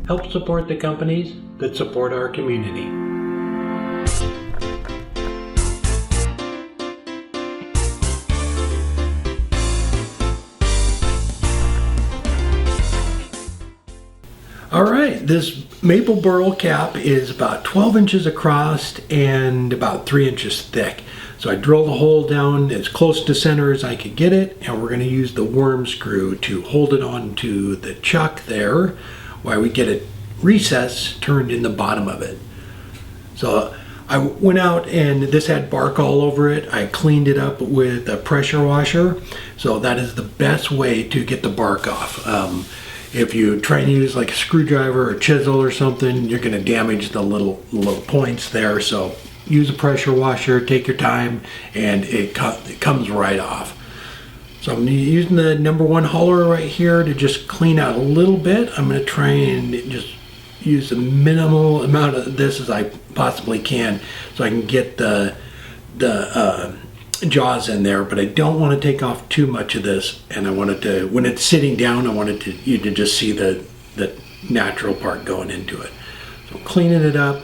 Help support the companies that support our community. Alright, this maple burl cap is about 12 inches across and about 3 inches thick. So I drilled a hole down as close to center as I could get it, and we're going to use the worm screw to hold it onto the chuck there while we get a recess turned in the bottom of it. So I went out and this had bark all over it. I cleaned it up with a pressure washer. So that is the best way to get the bark off. If you try and use like a screwdriver or chisel or something, you're going to damage the little points there. So use a pressure washer, take your time, and it comes right off. So I'm using the #1 hauler right here to just clean out a little bit. I'm going to try and just use the minimal amount of this as I possibly can so I can get the jaws in there, but I don't want to take off too much of this, and I wanted to, when it's sitting down, I wanted you to just see the natural part going into it. So I'm cleaning it up,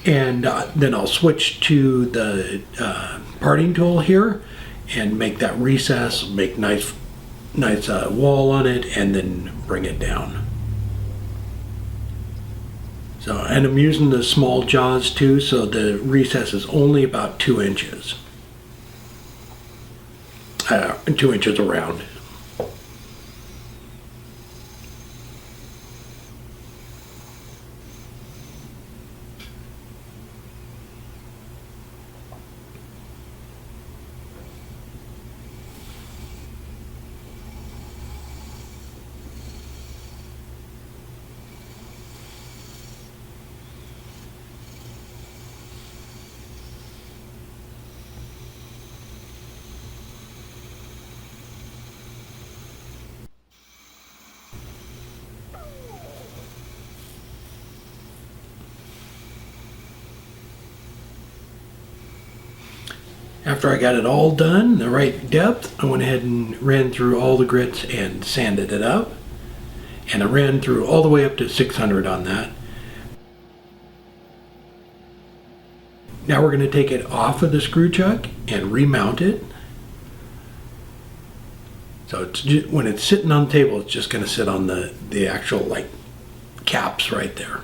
and then I'll switch to the parting tool here and make that recess, make nice wall on it, and then bring it down. So, and I'm using the small jaws too, so the recess is only about 2 inches. 2 inches around. After I got it all done, the right depth, I went ahead and ran through all the grits and sanded it up. And I ran through all the way up to 600 on that. Now we're going to take it off of the screw chuck and remount it. So it's just, when it's sitting on the table, it's just going to sit on the actual like caps right there.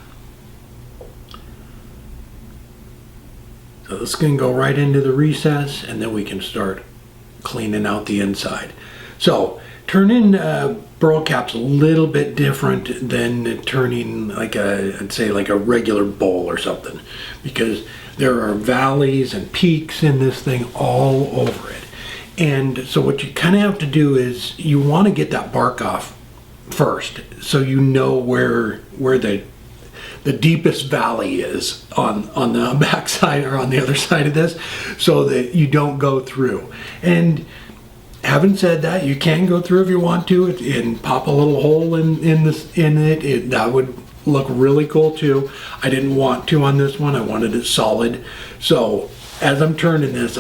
So this can go right into the recess, and then we can start cleaning out the inside. So turning burl caps a little bit different than turning like I'd say like a regular bowl or something, because there are valleys and peaks in this thing all over it. And so what you kind of have to do is you want to get that bark off first, so you know where the deepest valley is on the back side or on the other side of this, so that you don't go through. And having said that, you can go through if you want to and pop a little hole in it. That would look really cool too. I didn't want to on this one. I wanted it solid. So as I'm turning this,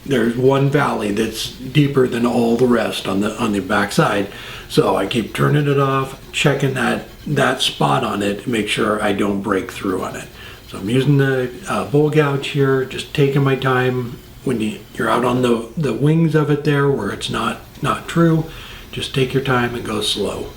there's one valley that's deeper than all the rest on the back side. So I keep turning it off, checking that spot on it to make sure I don't break through on it. So I'm using the bowl gouge here, just taking my time. When you're out on the wings of it there where it's not true, just take your time and go slow.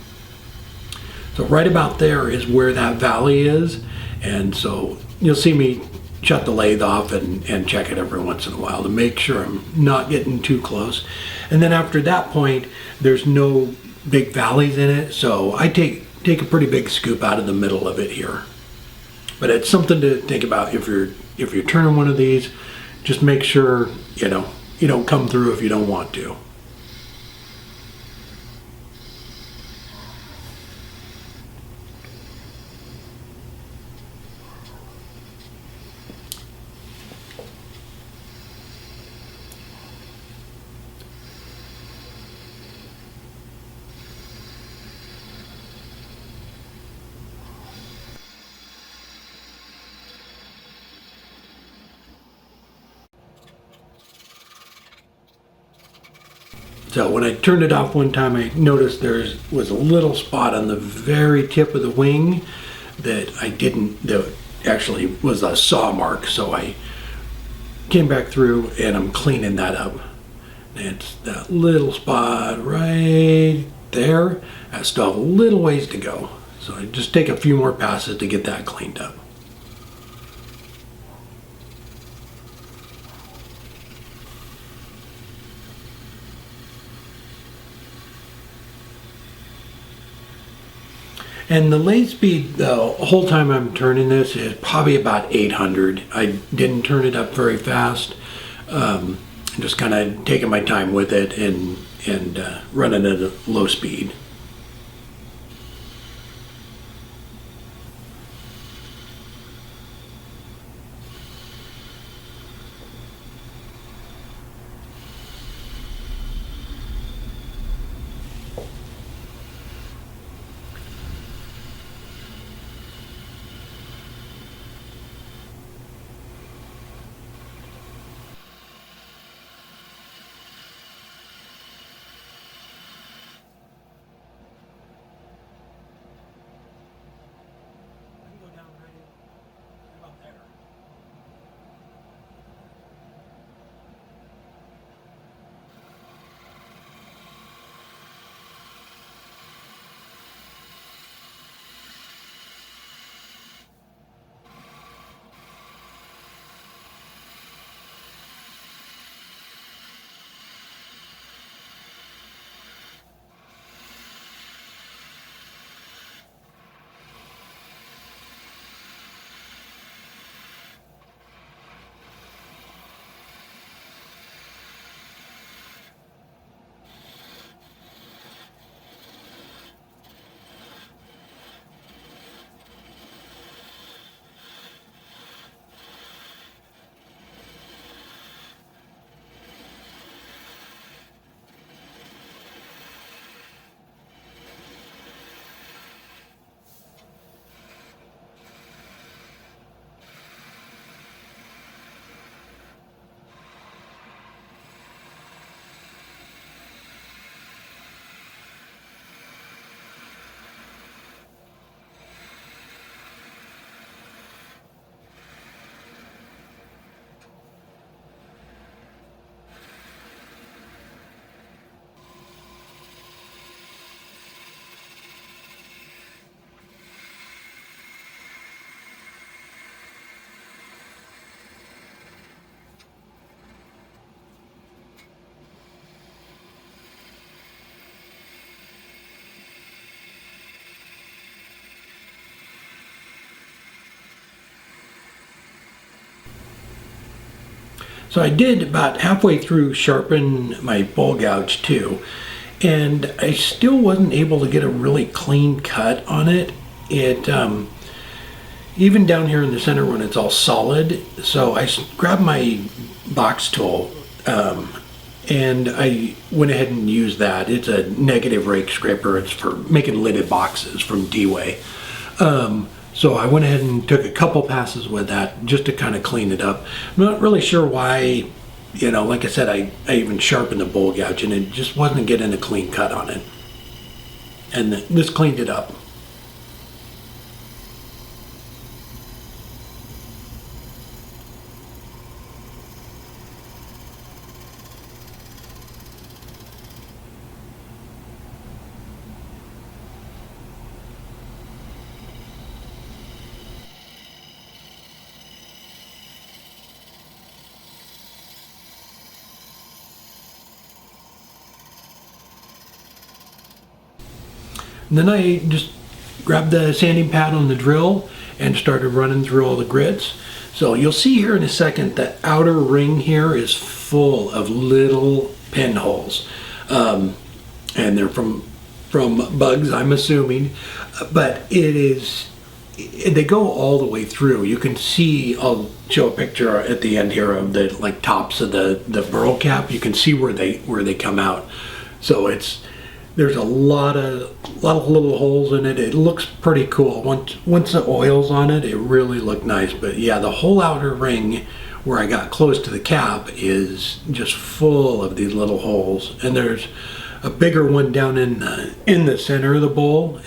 So right about there is where that valley is, and so you'll see me shut the lathe off and check it every once in a while to make sure I'm not getting too close. And then after that point, there's no big valleys in it, so I take a pretty big scoop out of the middle of it here. But it's something to think about if you're turning one of these. Just make sure you don't come through if you don't want to. So when I turned it off one time, I noticed there was a little spot on the very tip of the wing that that actually was a saw mark. So I came back through and I'm cleaning that up. And it's that little spot right there. I still have a little ways to go. So I just take a few more passes to get that cleaned up. And the lathe speed, the whole time I'm turning this, is probably about 800. I didn't turn it up very fast. Just kind of taking my time with it and running at a low speed. So I did about halfway through sharpen my bowl gouge too, and I still wasn't able to get a really clean cut on it. Even down here in the center when it's all solid. So I grabbed my box tool and I went ahead and used that. It's a negative rake scraper. It's for making lidded boxes from D-Way. So I went ahead and took a couple passes with that just to kind of clean it up. I'm not really sure why, like I said, I even sharpened the bowl gouge and it just wasn't getting a clean cut on it. And this cleaned it up. And then I just grabbed the sanding pad on the drill and started running through all the grits. So you'll see here in a second that outer ring here is full of little pinholes. And they're from bugs, I'm assuming. But they go all the way through. You can see, I'll show a picture at the end here of the tops of the Burl cap. You can see where they come out. So there's a lot of little holes in it. It looks pretty cool. Once the oil's on it, it really looked nice. But yeah, the whole outer ring where I got close to the cap is just full of these little holes, and there's a bigger one down in the center of the bowl.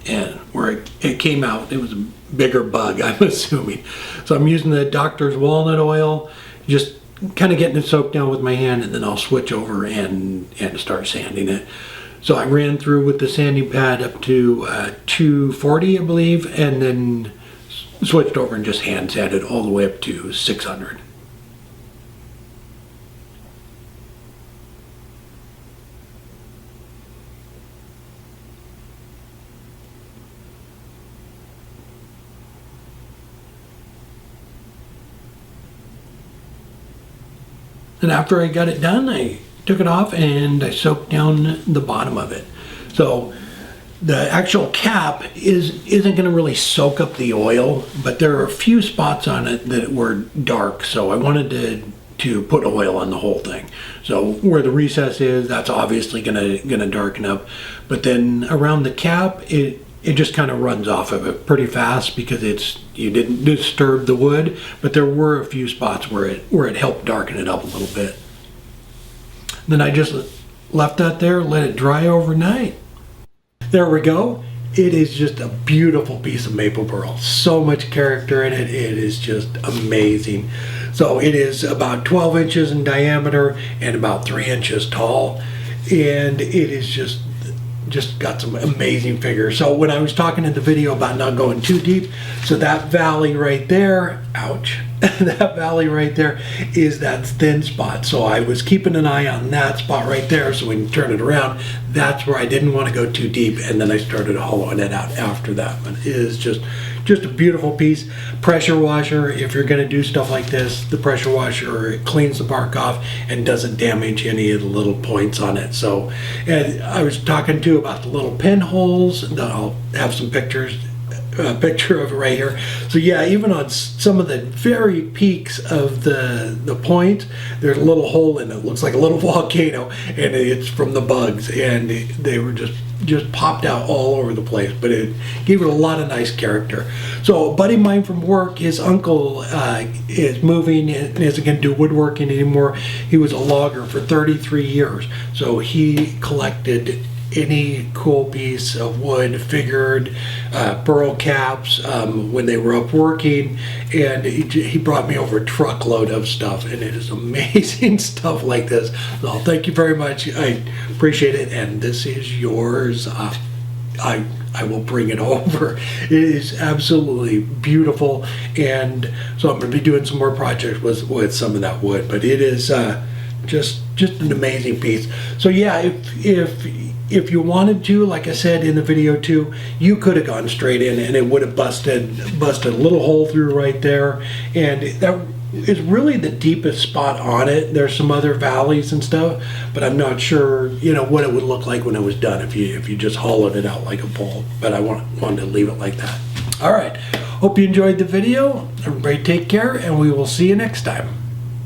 And where it came out, it was a bigger bug, I'm assuming. So I'm using the Doctor's Walnut Oil, just kind of getting it soaked down with my hand, and then I'll switch over and start sanding it. So I ran through with the sanding pad up to 240, I believe, and then switched over and just hand sanded all the way up to 600. And after I got it done, I took it off and I soaked down the bottom of it. So the actual cap isn't going to really soak up the oil, but there are a few spots on it that were dark, so I wanted to put oil on the whole thing. So where the recess is, that's obviously gonna darken up, but then around the cap, it just kind of runs off of it pretty fast because you didn't disturb the wood, but there were a few spots where it helped darken it up a little bit. Then I just left that there, let it dry overnight. There we go. It is just a beautiful piece of maple burl. So much character in it. It is just amazing. So it is about 12 inches in diameter and about 3 inches tall, and it is just got some amazing figures. So when I was talking in the video about not going too deep, so that valley right there, ouch, that valley right there is that thin spot. So I was keeping an eye on that spot right there, so when you turn it around, that's where I didn't want to go too deep, and then I started hollowing it out after that. But it is just a beautiful piece. Pressure washer, if you're going to do stuff like this, the pressure washer, it cleans the bark off and doesn't damage any of the little points on it. So, and I was talking too about the little pinholes. I'll have some pictures, a picture of it right here. So yeah, even on some of the very peaks of the point, there's a little hole in it. It looks like a little volcano, and it's from the bugs, and they were just popped out all over the place, but it gave it a lot of nice character. So a buddy of mine from work, his uncle is moving and isn't going to do woodworking anymore. He was a logger for 33 years, so he collected any cool piece of wood, figured burl caps when they were up working, and he brought me over a truckload of stuff, and it is amazing stuff like this. So thank you very much. I appreciate it, and this is yours. I will bring it over. It is absolutely beautiful, and so I'm going to be doing some more projects with some of that wood, but it is just an amazing piece. So yeah, if you wanted to, like I said in the video too, you could have gone straight in and it would have busted a little hole through right there, and that is really the deepest spot on it. There's some other valleys and stuff, but I'm not sure, what it would look like when it was done if you just hollowed it out like a bowl. But I wanted to leave it like that. All right, hope you enjoyed the video. Everybody take care, and we will see you next time.